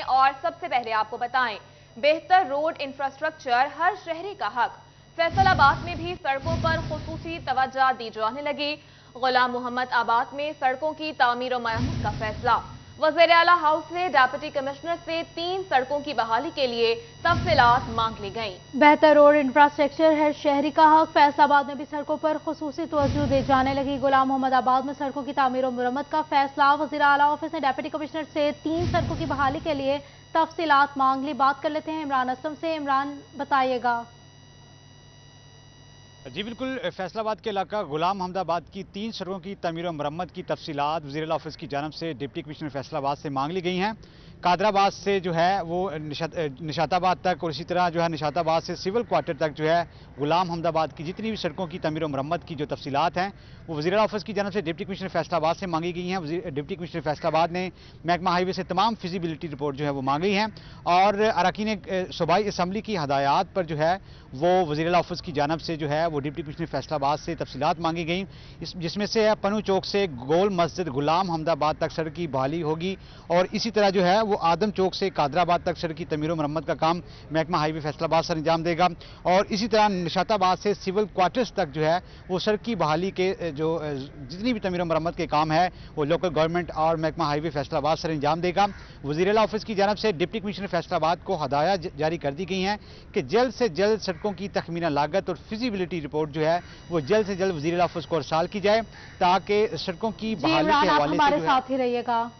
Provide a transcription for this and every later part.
हैं और सबसे पहले आपको बताएं, बेहतर रोड इंफ्रास्ट्रक्चर हर शहरी का हक। फैसलाबाद में भी सड़कों पर खुसूसी तवज्जो दी जाने लगी। गुलाम मोहम्मद आबाद में सड़कों की तामीर और मरम्मत का फैसला। वज़ीर आला हाउस से डिप्टी कमिश्नर से 3 सड़कों की बहाली के लिए तफसीलात मांग ली गई। बेहतर रोड इंफ्रास्ट्रक्चर हर शहरी का हक। फैसलाबाद में भी सड़कों पर खुसूसी तवज्जो दी जाने लगी। गुलाम मोहम्मद आबाद में सड़कों की तामीर और मरम्मत का फैसला। वज़ीर आला ऑफिस ने डिप्टी कमिश्नर से 3 सड़कों की बहाली के लिए तफसीलात मांग ली। बात कर लेते हैं इमरान असलम से। इमरान, बताइएगा। जी बिल्कुल, फैसलाबाद के इलाका गुलाम हमदाबाद की 3 सड़कों की तमीर और मरम्मत की तफसीलात वज़ीर आला ऑफिस की जानब से डिप्टी कमिश्नर फैसलाबाद से मांग ली गई हैं। कादराबाद से जो है वो निशाताबाद तक और इसी तरह जो है निशाताबाद से सिविल क्वार्टर तक जो है गुलाम हमदाबाद की जितनी भी सड़कों की तमीर और मरम्मत की जो तफसीलात हैं वो वज़ीर आला ऑफिस की जानब से डिप्टी कमिश्नर फैसलाबाद से मांगी गई हैं। डिप्टी कमिश्नर फैसलाबाद ने महकमा हाईवे से तमाम फिजिबिलिटी रिपोर्ट जो है वो मांगी हैं और अरकान सूबाई असम्बली की हदायत पर जो है वो वज़ीर आला ऑफिस की जानब से जो है वो डिप्टी कमिश्नर फैसलाबाद से तफसीलात मांगी गई, जिसमें से पनू चौक से गोल मस्जिद गुलाम हमदाबाद तक सड़क की बहाली होगी और इसी तरह जो है वो आदम चौक से कादराबाद तक सड़क की तमीर और मरम्मत का काम महकमा हाईवे फैसलाबाद से अंजाम देगा और इसी तरह निशाताबाद से सिविल क्वार्टर्स तक जो है वो सड़क की बहाली के जो जितनी भी तमीर और मरम्मत के काम है वो लोकल गवर्नमेंट और महकमा हाईवे फैसलाबाद से अंजाम देगा। वज़ीर आला ऑफिस की जानब से डिप्टी कमिश्नर फैसलाबाद को हदायत जारी कर दी गई हैं कि जल्द से जल्द सड़कों की तखमीना लागत और फिजिबिलिटी रिपोर्ट जो है वो जल्द से जल्द वज़ीर आला ऑफिस को अरसाल की जाए ताकि सड़कों की बहाली के हवाले से हमारे साथ ही रहिएगा।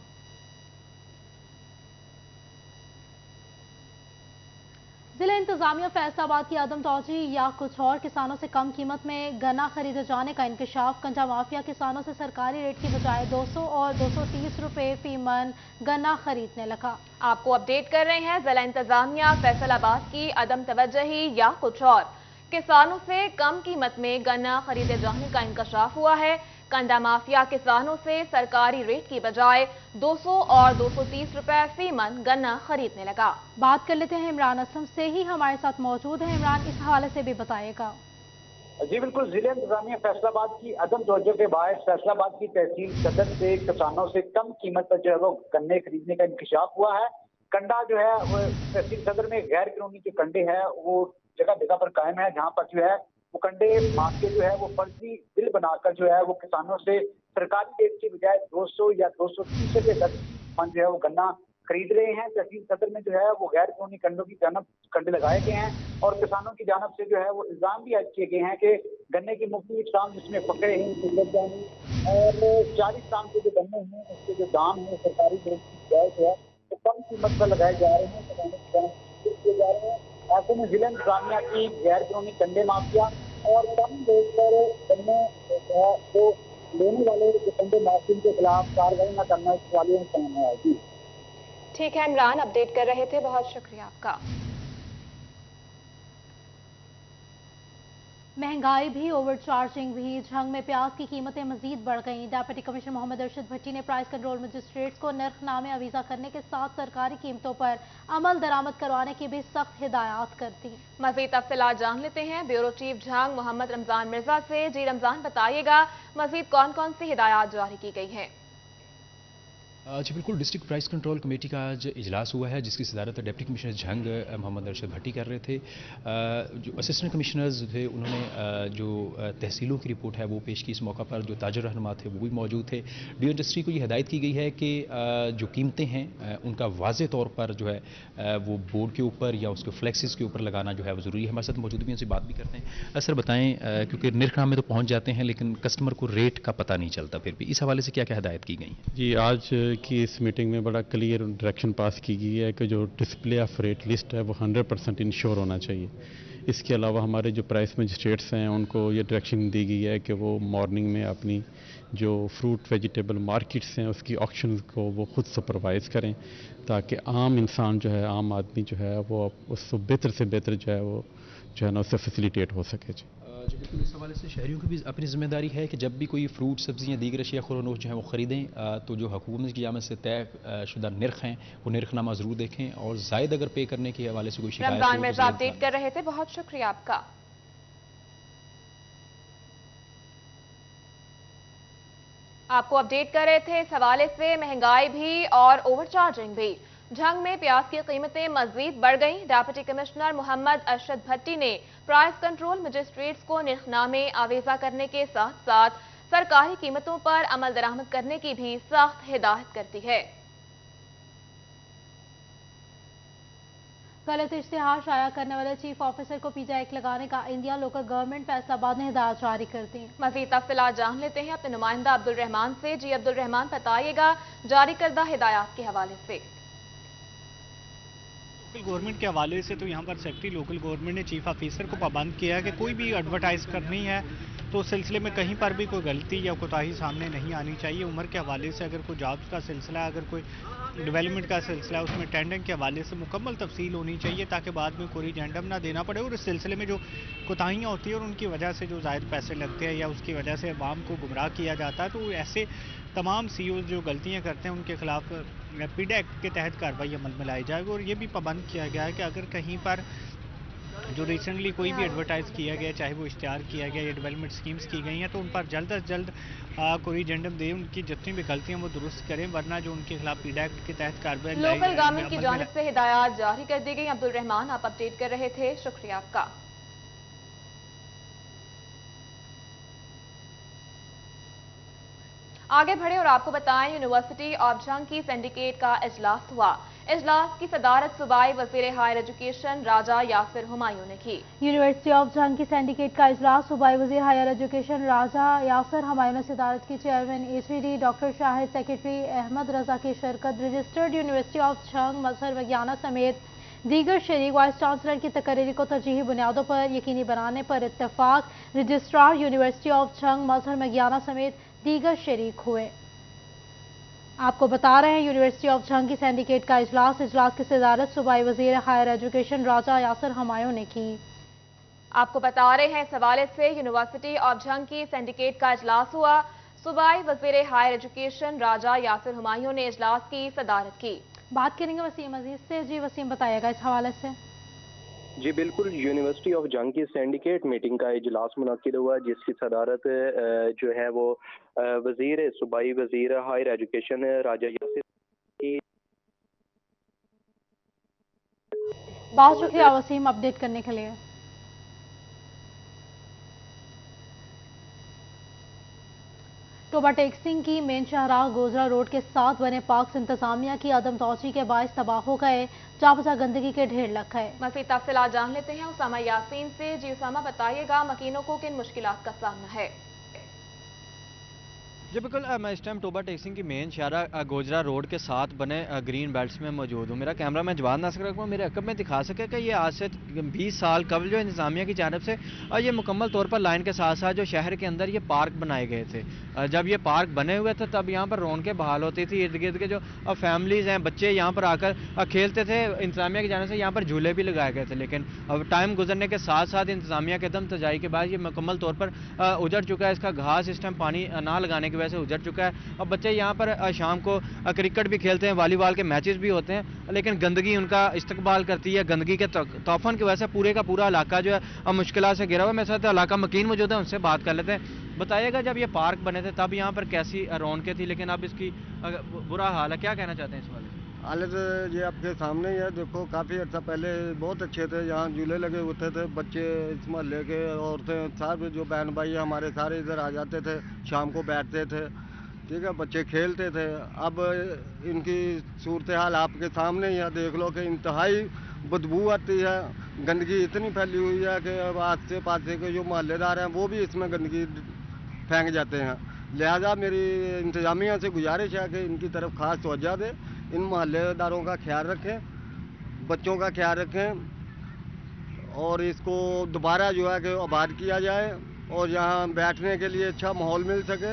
जिला इंतजामिया फैसलाबाद की आदम तौजी या कुछ और किसानों से कम कीमत में गन्ना खरीदे जाने का इंकशाफ। गंजा माफिया किसानों से सरकारी रेट की बजाय 200 और 230 रुपए फी मन गन्ना खरीदने लगा। आपको अपडेट कर रहे हैं, जिला इंतजामिया फैसलाबाद की अदम तवज्जोही या कुछ और किसानों से कम कीमत में गन्ना खरीदे जाने का इंकशाफ हुआ है। गन्ना माफिया किसानों से सरकारी रेट की बजाय 200 और 230 रुपए फी मन गन्ना खरीदने लगा। बात कर लेते हैं इमरान असलम से, ही हमारे साथ मौजूद है। इमरान, इस हवाले से भी बताइएगा। जी बिल्कुल, जिले इंतजामिया फैसलाबाद की अदम तवज्जो के बाद फैसलाबाद की तहसील सदर से किसानों से कम कीमत पर जो है वो गन्ने खरीदने का इंकशाफ हुआ है। कंडा जो है वो तहसील सदर में गैर कानूनी जो कंडे हैं वो जगह जगह पर कायम है, जहाँ पर जो है वो कंडे मांग के जो है वो फर्जी बिल बनाकर जो है वो किसानों से सरकारी रेट की बजाय 200 या 230 रुपए तक जो है वो गन्ना खरीद रहे हैं। तहसील सदर में जो है वो गैर कानूनी कंडों की जानब कंडे लगाए गए हैं और किसानों की जानब से जो है वो इल्जाम भी किए गए हैं कि गन्ने की मुफ्ती इकसाम जिसमें फकरे हैं और 40 साल के जो गन्ने हैं उसके जो दाम है सरकारी रेट की बजाय जो है तो कम कीमत पर लगाए जा रहे हैं, किसानों की जानब से किए जा रहे हैं। ऐसे में जिला इंतजामिया की गैर कानूनी कंडे माफिया और कम रेट पर गन्ने जो लेने वाले जो कंडे माफिया के खिलाफ कार्रवाई न करना इस वाले में कहना है। जी ठीक है इमरान, अपडेट कर रहे थे, बहुत शुक्रिया आपका। महंगाई भी, ओवरचार्जिंग भी। झंग में प्याज की कीमतें मजीद बढ़ गईं। डिप्टी कमिश्नर मोहम्मद अरशद भट्टी ने प्राइस कंट्रोल मजिस्ट्रेट्स को नर्खनामे अवीजा करने के साथ सरकारी कीमतों पर अमल दरामद करवाने की भी सख्त हिदायत कर दी। मजीद तफसीलात जान लेते हैं ब्यूरो चीफ झंग मोहम्मद रमजान मिर्जा से। जी रमजान, बताइएगा मजीद कौन कौन सी हिदायत जारी की गई हैं? जी बिल्कुल, डिस्ट्रिक्ट प्राइस कंट्रोल कमेटी का आज इजलास हुआ है जिसकी सदारत डिप्टी कमिश्नर झंग मोहम्मद अरशद भट्टी कर रहे थे। जो असिस्टेंट कमिश्नर्स थे उन्होंने जो तहसीलों की रिपोर्ट है वो पेश की। इस मौका पर जो ताजर रहनुमा थे वो भी मौजूद थे। डी इंडस्ट्री को ये हिदायत की गई है कि जो कीमतें हैं उनका वाज़े तौर पर जो है वो बोर्ड के ऊपर या उसके फ्लैक्सिस के ऊपर लगाना जो है वो ज़रूरी है। हमारे साथ मौजूद भी, उनसे बात भी करते हैं। सर बताएँ, क्योंकि निर्खनामे तो पहुँच जाते हैं लेकिन कस्टमर को रेट का पता नहीं चलता, फिर भी इस हवाले से क्या क्या हिदायत की गई है? जी, आज की इस मीटिंग में बड़ा क्लियर डायरेक्शन पास की गई है कि जो डिस्प्ले ऑफ रेट लिस्ट है वो 100% इंश्योर होना चाहिए। इसके अलावा हमारे जो प्राइस मजिस्ट्रेट्स हैं उनको ये डायरेक्शन दी गई है कि वो मॉर्निंग में अपनी जो फ्रूट वेजिटेबल मार्केट्स हैं उसकी ऑक्शन को वो खुद सुपरवाइज़ करें ताकि आम इंसान जो है, आम आदमी जो है वो उसको बेहतर से बेहतर जो है वो जो है ना उससे फैसिलिटेट हो सके। जी बिल्कुल, इस हवाले से शहरियों की भी अपनी जिम्मेदारी है कि जब भी कोई फ्रूट सब्जियां दीगर अशिया खुरानोश जो है वो ख़रीदें तो जो हुकूमत की जानिब से तय शुदा निर्ख हैं वो निर्खनामा ज़रूर देखें और ज़ायद अगर पे करने के हवाले से कोई शिकायत रमजान मिर्जा अपडेट कर रहे थे, बहुत शुक्रिया आपका। आपको अपडेट कर रहे थे इस हवाले से, महंगाई भी और ओवरचार्जिंग भी। झंग में प्याज की कीमतें मजीद बढ़ गईं। डिप्टी कमिश्नर मोहम्मद अरशद भट्टी ने प्राइस कंट्रोल मजिस्ट्रेट्स को निर्खनामे आवेजा करने के साथ साथ सरकारी कीमतों पर अमल दरामद करने की भी सख्त हिदायत कर दी है। गलत इश्तिहार शाया करने वाले चीफ ऑफिसर को पीजा एक्ट लगाने का इंडिया लोकल गवर्नमेंट फैसलाबाद ने हिदायत जारी कर दी। मजीद तफसीलात जान लेते हैं अपने नुमाइंदा अब्दुल रहमान से। जी अब्दुल रहमान, बताइएगा जारी करदा हिदायत के हवाले से। लोकल गवर्नमेंट के हवाले से तो यहाँ पर सेक्रेटरी लोकल गवर्नमेंट ने चीफ ऑफिसर को पाबंद किया है कि कोई भी एडवर्टाइज करनी है तो उस सिलसिले में कहीं पर भी कोई गलती या कोताही सामने नहीं आनी चाहिए। उम्र के हवाले से अगर कोई जॉब्स का सिलसिला है, अगर कोई डेवलपमेंट का सिलसिला है, उसमें टेंडरिंग के हवाले से मुकम्मल तफसील होनी चाहिए ताकि बाद में कोई जेंडम ना देना पड़े। और इस सिलसिले में जो कोताहियाँ होती है और उनकी वजह से जो ज़ायद पैसे लगते हैं या उसकी वजह से अवाम को गुमराह किया जाता है, तो ऐसे तमाम सीईओ जो गलतियाँ करते हैं उनके खिलाफ पीडा एक्ट के तहत कार्रवाई अमल में लाई जाएगी। और ये भी पाबंद किया गया है कि अगर कहीं पर जो रिसेंटली कोई भी एडवर्टाइज किया गया, चाहे वो इश्तिहार किया गया या डेवलपमेंट स्कीम्स की गई हैं, तो उन पर जल्द अज जल्द कोई जेंडम दे, उनकी जितनी भी गलतियां वो दुरुस्त करें, वरना जो उनके खिलाफ पीडा एक्ट के तहत कार्रवाई लोकल गवर्नमेंट की जानिब से हिदायत जारी कर दी गई। अब्दुल रहमान, आप अपडेट कर रहे थे, शुक्रिया आपका। आगे बढ़े और आपको बताएं, यूनिवर्सिटी ऑफ झंग की सिंडिकेट का इजलास हुआ। इजलास की सदारत सूबाई वजीर हायर एजुकेशन राजा यासिर हुमायूं ने की। यूनिवर्सिटी ऑफ झंग की सिंडिकेट का इजलास सूबाई वजीर हायर एजुकेशन राजा यासिर हुमायूं ने सदारत की। Chairman HVD doctor Shahid, secretary Ahmad Raza की शिरकत। रजिस्टर्ड यूनिवर्सिटी ऑफ झंग मजहर विज्ञाना समेत दीगर शरीक वाइस चांसलर की तकरीरी को तरजीही बुनियादों पर यकीनी बनाने पर इत्तेफाक। रजिस्ट्रार यूनिवर्सिटी ऑफ झंग मजहर विज्ञाना समेत दीगर शरीक हुए। आपको बता रहे हैं, यूनिवर्सिटी ऑफ झंग की सिंडिकेट का इजलास की सदारत सूबाई वजीर हायर एजुकेशन राजा यासिर हुमायूं ने की। आपको बता रहे हैं, इस हवाले से यूनिवर्सिटी ऑफ झंग की सिंडिकेट का इजलास हुआ। सूबाई वजीर हायर एजुकेशन राजा यासिर हुमायूं ने इजलास की सदारत की। बात करेंगे वसीम अजीज से। जी वसीम, बताइएगा इस हवाले से। जी बिल्कुल, यूनिवर्सिटी ऑफ झंग की सिंडिकेट मीटिंग का इजलास मुनक्किद हुआ, जिसकी सदारत जो है वो सूबाई वजीर हायर एजुकेशन राजा यासिर की। बहुत शुक्रिया वसीम अपडेट करने के लिए। टोबा टेक्सिंग की मेन शाहराह गोजरा रोड के साथ बने पार्क इंतजामिया की अदम तोसी के बायस तबाह हो गए। जाबजा गंदगी के ढेर लग गए। मज़ीद तफसीलात जान लेते हैं उसामा यासीन से। जी उसामा, बताइएगा मकीनों को किन मुश्किलात का सामना है? जी बिल्कुल, मैं इस टाइम टोबा टेक्सिंग की मेन शाहरा गोजरा रोड के साथ बने ग्रीन बेल्ट्स में मौजूद हूँ। मेरा कैमरा मैं जवाब नासिर रखूँ मेरे अकब में दिखा सके कि ये आज से 20 साल कबल जो इंतजामिया की जानिब से ये मुकम्मल तौर पर लाइन के साथ साथ जो शहर के अंदर ये पार्क बनाए गए थे। जब ये पार्क बने हुए थे तब यहाँ पर रौनकें बहाल होती थी। इर्द गिर्द के जो फैमिलीज़ हैं, बच्चे यहाँ पर आकर खेलते थे। इंतजामिया की जानिब से यहाँ पर झूले भी लगाए गए थे, लेकिन अब टाइम गुजरने के साथ साथ इंतजामिया के दम तजाई के बाद ये मुकम्मल तौर पर उजड़ चुका है। इसका घास इस टाइम पानी ना लगाने की वजह से उजड़ चुका है। अब बच्चे यहाँ पर शाम को क्रिकेट भी खेलते हैं, वॉलीबॉल के मैचेस भी होते हैं, लेकिन गंदगी उनका इस्तकबाल करती है। गंदगी के तोफान की वजह से पूरे का पूरा इलाका जो है मुश्किल से घिरा हुआ है। मेरे साथ इलाका मकीन मौजूद है, उनसे बात कर लेते हैं। बताइएगा, जब ये पार्क बने थे तब यहाँ पर कैसी रौनकें थी, लेकिन अब इसकी बुरा हाल है, क्या कहना चाहते हैं इस बारे में? हालत ये आपके सामने ही है। देखो, काफ़ी अर्सा पहले बहुत अच्छे थे, यहाँ झूले लगे होते थे। बच्चे इस मोहल्ले के औरतें सारे जो बहन भाई हमारे सारे इधर आ जाते थे, शाम को बैठते थे, ठीक है, बच्चे खेलते थे। अब इनकी सूरत हाल आपके सामने ही है। देख लो कि इंतहाई बदबू आती है, गंदगी इतनी फैली हुई है कि अब आसे पासे के जो मोहल्लेदार हैं वो भी इसमें गंदगी फेंक जाते हैं। लिहाजा मेरी इंतजामिया से गुजारिश है कि इनकी तरफ खास तवज्जो दें, इन मोहल्लेदारों का ख्याल रखें, बच्चों का ख्याल रखें और इसको दोबारा जो है कि आबाद किया जाए और यहाँ बैठने के लिए अच्छा माहौल मिल सके।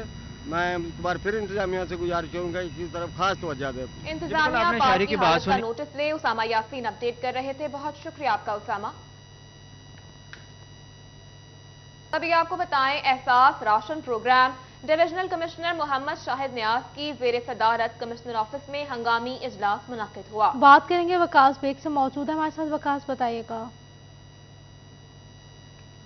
मैं एक बार फिर इंतजामिया से गुजारिश करूंगा इसकी तरफ खास तवज्जो दें। इंतजामिया पार्क की हालत का नोटिस ले उसामा यासीन अपडेट कर रहे थे। बहुत शुक्रिया आपका उसामा। अभी आपको बताएं, Ehsaas ration programme divisional commissioner Mohammad Shahid Niaz की ज़ेर सदारत कमिश्नर ऑफिस में हंगामी इजलास मुनक्किद हुआ। बात करेंगे वकास बेग से, मौजूद है हमारे साथ। वकास, बताइएगा।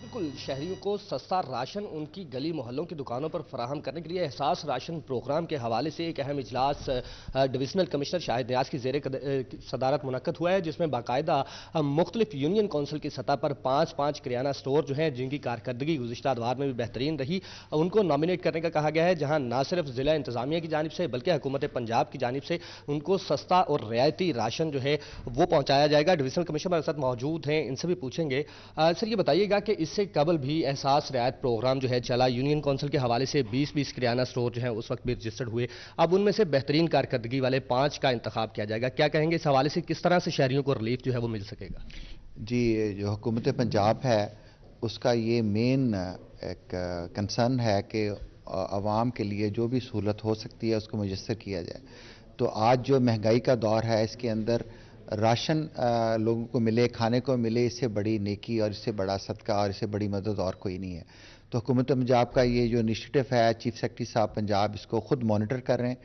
बिल्कुल, शहरियों को सस्ता राशन उनकी गली मोहल्लों की दुकानों पर फराहम करने के लिए एहसास राशन प्रोग्राम के हवाले से एक अहम इजलास डिविजनल कमिश्नर शाहिद नियाज की ज़ेर सदारत मुनक्कद हुआ है, जिसमें बाकायदा मुख्तलिफ यूनियन कौंसिल की सतह पर 5-5 किराना स्टोर जो हैं जिनकी कारकर्दगी गुज़िश्ता अदवार में भी बेहतरीन रही, उनको नॉमिनेट करने का कहा गया है, जहाँ ना सिर्फ ज़िला इंतज़ामिया की जानिब से बल्कि हुकूमत पंजाब की जानिब से उनको सस्ता और रियायती राशन जो है वो पहुँचाया जाएगा। डिविजनल कमिश्नर हमारे साथ मौजूद हैं, इनसे भी पूछेंगे। सर, ये बताइएगा कि इससे कबल भी एहसास रियायत प्रोग्राम जो है चला, यूनियन काउंसिल के हवाले से 20-20 किराना स्टोर जो है उस वक्त भी रजिस्टर्ड हुए, अब उनमें से बेहतरीन कारकर्दगी वाले 5 का इंतखाब किया जाएगा। क्या कहेंगे इस हवाले से, किस तरह से शहरियों को रिलीफ जो है वो मिल सकेगा? जी, जो हुकूमत पंजाब है उसका ये मेन एक कंसर्न है कि आवाम के लिए जो भी सहूलत हो सकती है उसको मुयस्सर किया जाए। तो आज जो महंगाई का दौर है इसके अंदर राशन लोगों को मिले, खाने को मिले, इससे बड़ी नेकी और इससे बड़ा सदका और इससे बड़ी मदद और कोई नहीं है। तो हुकूमत पंजाब का ये जो इनिशिएटिव है, चीफ सेक्रेटरी साहब पंजाब इसको खुद मॉनिटर कर रहे हैं।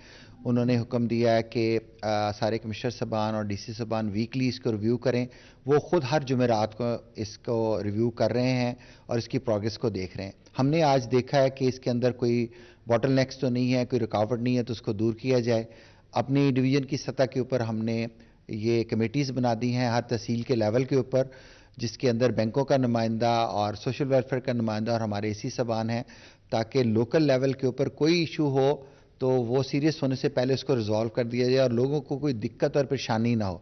उन्होंने हुक्म दिया है कि सारे कमिश्नर साहबान और डीसी साहबान वीकली इसको रिव्यू करें। वो खुद हर जुमेरात को इसको रिव्यू कर रहे हैं और इसकी प्रोग्रेस को देख रहे हैं। हमने आज देखा है कि इसके अंदर कोई बॉटलनेक्स तो नहीं है, कोई रुकावट नहीं है, तो उसको दूर किया जाए। अपनी डिवीज़न की सतह के ऊपर हमने ये कमेटीज़ बना दी हैं हर तहसील के लेवल के ऊपर, जिसके अंदर बैंकों का नुमाइंदा और सोशल वेलफेयर का नुमाइंदा और हमारे एसी साहबान हैं, ताकि लोकल लेवल के ऊपर कोई इशू हो तो वो सीरियस होने से पहले उसको रिजॉल्व कर दिया जाए और लोगों को कोई दिक्कत और परेशानी ना हो।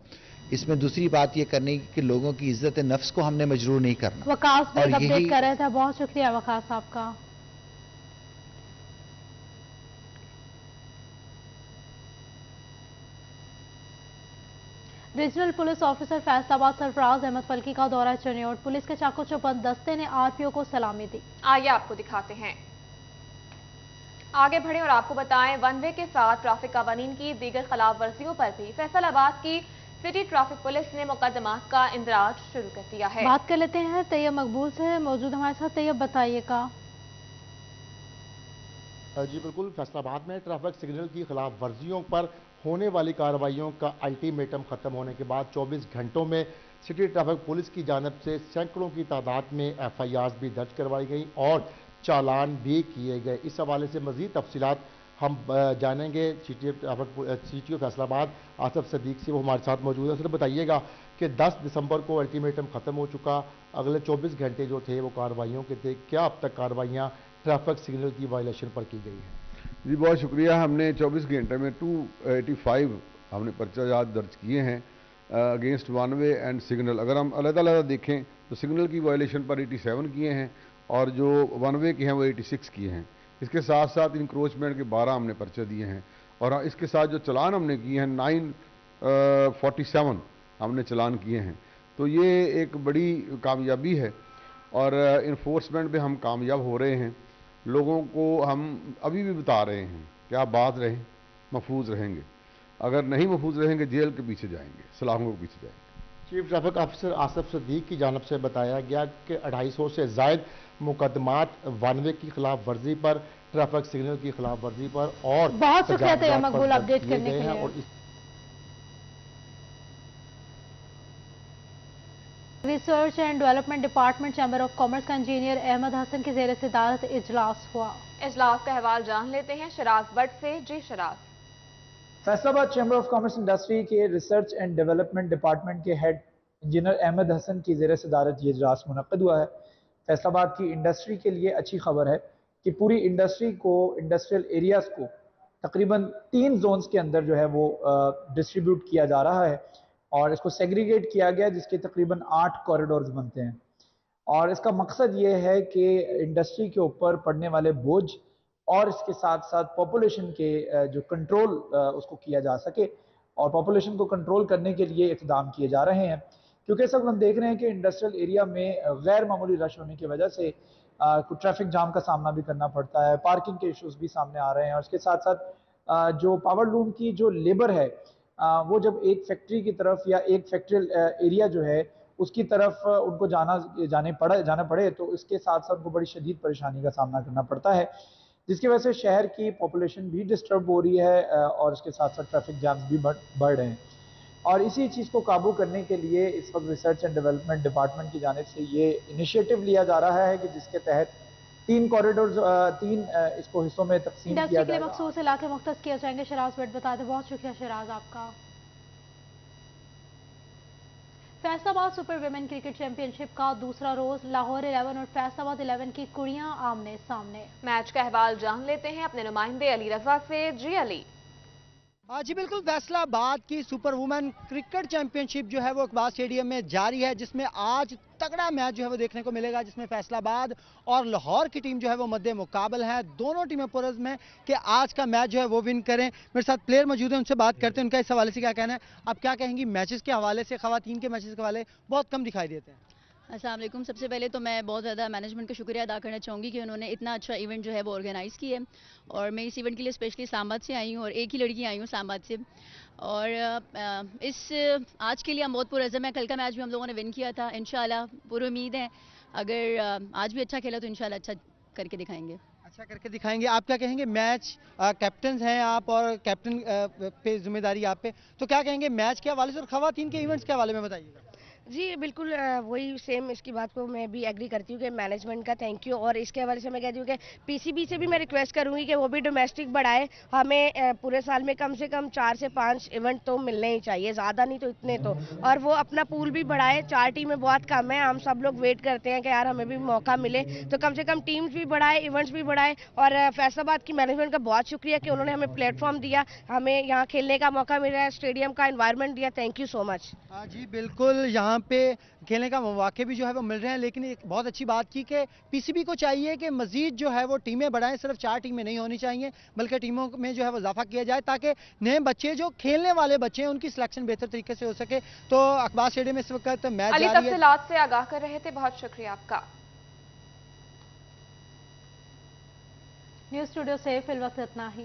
इसमें दूसरी बात ये करनी कि लोगों की इज्जत नफ्स को हमने मजरूर नहीं करना। वकास भाई अपडेट कर रहे थे, बहुत शुक्रिया वकास साहब का। Regional police officer Faisalabad Sarfraz Ahmad Falki का दौरा चनियोट, पुलिस के चाको चौबंद दस्ते ने आरपीओ को सलामी दी। आइए आपको दिखाते हैं। आगे बढ़े और आपको बताएं, वन वे के साथ ट्रैफिक कानून की दीगर खिलाफ वर्जियों पर भी फैसलाबाद की सिटी ट्रैफिक पुलिस ने मुकदमात का इंदराज शुरू कर दिया है। बात कर लेते हैं तैयब मकबूल से, मौजूद हमारे साथ। तैयब, बताइएगा। जी बिल्कुल, फैसलाबाद में ट्रैफिक सिग्नल की खिलाफ वर्जियों पर होने वाली कार्रवाइयों का अल्टीमेटम खत्म होने के बाद 24 घंटों में सिटी ट्रैफिक पुलिस की जानब से सैकड़ों की तादाद में FIRs भी दर्ज करवाई गई और चालान भी किए गए। इस हवाले से मज़ीद तफसीलात हम जानेंगे CTO फैसलाबाद आसिफ सदीक से, वो हमारे साथ मौजूद है। सर, बताइएगा कि 10 दिसंबर को अल्टीमेटम ख़त्म हो चुका, अगले 24 घंटे जो थे वो कार्रवाइयों के थे, क्या अब तक कार्रवाइयाँ ट्रैफिक सिग्नल की वायलेशन पर की गई हैं? जी बहुत शुक्रिया। हमने 24 घंटे में 285 हमने पर्चा दर्ज किए हैं against one way and signal. अगर हम अलग-अलग देखें तो सिग्नल की वायलेशन पर 87 किए हैं और जो वन वे के हैं वो 86 किए हैं। इसके साथ साथ इंक्रोचमेंट के 12 हमने पर्चे दिए हैं और इसके साथ जो चलान हमने किए हैं 947 हमने चलान किए हैं। तो ये एक बड़ी कामयाबी है और इन्फोर्समेंट पे हम कामयाब हो रहे हैं। लोगों को हम अभी भी बता रहे हैं कि आप बात रहें, महफूज रहेंगे, अगर नहीं महफूज रहेंगे जेल के पीछे जाएंगे, सलाखों के पीछे जाएंगे। Chief traffic officer Asif Sadiq की जानब से बताया गया कि 250 से जायद मुकदमात वन वे की खिलाफ वर्जी पर, ट्रैफिक सिग्नल की खिलाफ वर्जी पर और बहुत शुक्रिया तैयब मकबूल अपडेट करने के लिए। Research and development department chamber of commerce का इंजीनियर अहमद हसन की ज़ेर सदारत इजलास हुआ। इजलास का अहवाल जान लेते हैं शराज भट्ट से। जी Sharaz. Faisalabad chamber of commerce industry के रिसर्च एंड डेवलपमेंट डिपार्टमेंट के हेड इंजीनियर अहमद हसन की ज़ेर सदारत ये इजलास मुनक्कद हुआ है। फैसलाबाद की इंडस्ट्री के लिए अच्छी खबर है कि पूरी इंडस्ट्री को, इंडस्ट्रियल एरियाज़ को तकरीबन 3 जोन्स के अंदर जो है वो डिस्ट्रीब्यूट किया जा रहा है और इसको सेग्रीगेट किया गया, जिसके तकरीबन 8 कॉरिडोर्स बनते हैं। और इसका मकसद ये है कि इंडस्ट्री के ऊपर पड़ने वाले बोझ और इसके साथ साथ पॉपुलेशन के जो कंट्रोल उसको किया जा सके और पॉपुलेशन को कंट्रोल करने के लिए इक़दाम किए जा रहे हैं। क्योंकि इस वक्त हम देख रहे हैं कि इंडस्ट्रियल एरिया में गैर मामूली रश होने की वजह से कुछ ट्रैफिक जाम का सामना भी करना पड़ता है, पार्किंग के इश्यूज भी सामने आ रहे हैं और इसके साथ साथ जो पावर लूम की जो लेबर है वो जब एक फैक्ट्री की तरफ या एक फैक्ट्रियल एरिया जो है उसकी तरफ उनको जाना पड़े तो इसके साथ साथ उनको बड़ी शदीद परेशानी का सामना करना पड़ता है, जिसकी वजह से शहर की पॉपुलेशन भी डिस्टर्ब हो रही है और इसके साथ साथ ट्रैफिक जैम्स भी बढ़ रहे हैं। और इसी चीज़ को काबू करने के लिए इस वक्त रिसर्च एंड डेवलपमेंट डिपार्टमेंट की जानिब से ये इनिशिएटिव लिया जा रहा है कि जिसके तहत 3 कॉरिडोर इसको हिस्सों में तकसीम किया इंडस्ट्री के लिए जाएगा। मखसूस इलाके मुख्तस किए जाएंगे। शराज बेट बता दें। बहुत शुक्रिया शराज आपका। Faisalabad super women cricket championship का दूसरा रोज लाहौर 11 और फैसलाबाद 11 की कुड़ियां आमने सामने। मैच का अहवाल जान लेते हैं अपने नुमाइंदे अली रजा से। जी अली। जी बिल्कुल, फैसलाबाद की सुपर वुमेन क्रिकेट चैंपियनशिप जो है वो इकबाल स्टेडियम में जारी है, जिसमें आज तगड़ा मैच जो है वो देखने को मिलेगा, जिसमें फैसलाबाद और लाहौर की टीम जो है वो मध्य मुकाबल है। दोनों टीमें पुरज़्म में कि आज का मैच जो है वो विन करें। मेरे साथ प्लेयर मौजूद हैं, उनसे बात करते हैं, उनका इस हवाले से क्या कहना है। आप क्या कहेंगी मैचेस के हवाले से? ख़वातीन के मैचेस के हवाले बहुत कम दिखाई देते हैं। अस्सलाम वालेकुम। सबसे पहले तो मैं बहुत ज़्यादा मैनेजमेंट का शुक्रिया अदा करना चाहूँगी कि उन्होंने इतना अच्छा इवेंट जो है वो ऑर्गेनाइज़ किया है। और मैं इस इवेंट के लिए स्पेशली इस्लामाबाद से आई हूँ और एक ही लड़की आई हूँ इस्लामाबाद से। और इस आज के लिए हम बहुत पुरज़्म हैं। कल का मैच भी हम लोगों ने विन किया था। इंशाल्लाह पूरी उम्मीद है अगर आज भी अच्छा खेला तो इंशाल्लाह अच्छा करके दिखाएंगे। अच्छा करके दिखाएंगे। आप क्या कहेंगे? मैच कैप्टन हैं आप और कैप्टन पे जिम्मेदारी आप पे, तो क्या कहेंगे मैच के हवाले से और ख़वातीन के इवेंट्स के हवाले में बताइएगा। जी बिल्कुल, वही सेम इसकी बात को मैं भी एग्री करती हूँ कि मैनेजमेंट का थैंक यू। और इसके हवाले से मैं कहती हूँ कि पीसीबी से भी मैं रिक्वेस्ट करूँगी कि वो भी डोमेस्टिक बढ़ाए। हमें पूरे साल में कम से कम 4 से 5 इवेंट तो मिलने ही चाहिए, ज़्यादा नहीं तो इतने तो। और वो अपना पूल भी बढ़ाए। 4 टीमें बहुत कम है, हम सब लोग वेट करते हैं कि यार हमें भी मौका मिले, तो कम से कम टीम्स भी बढ़ाए, इवेंट्स भी बढ़ाए। और फैसलाबाद की मैनेजमेंट का बहुत शुक्रिया कि उन्होंने हमें प्लेटफॉर्म दिया, हमें यहाँ खेलने का मौका मिला है, स्टेडियम का एनवायरनमेंट दिया। Thank you so much. जी बिल्कुल, यहाँ पे खेलने का मौके भी जो है वो मिल रहे हैं, लेकिन एक बहुत अच्छी बात की कि पीसीबी को चाहिए कि मजीद जो है वो टीमें बढ़ाएं। सिर्फ 4 टीमें नहीं होनी चाहिए, बल्कि टीमों में जो है वो इजाफा किया जाए ताकि नए बच्चे जो खेलने वाले बच्चे हैं उनकी सिलेक्शन बेहतर तरीके से हो सके। तो अखबार स्टेडियम में इस वक्त मैच अली जारी है। तफसीलात से आगाह कर रहे थे, बहुत शुक्रिया आपका। न्यूज़ स्टूडियो से फिल वक्त इतना ही।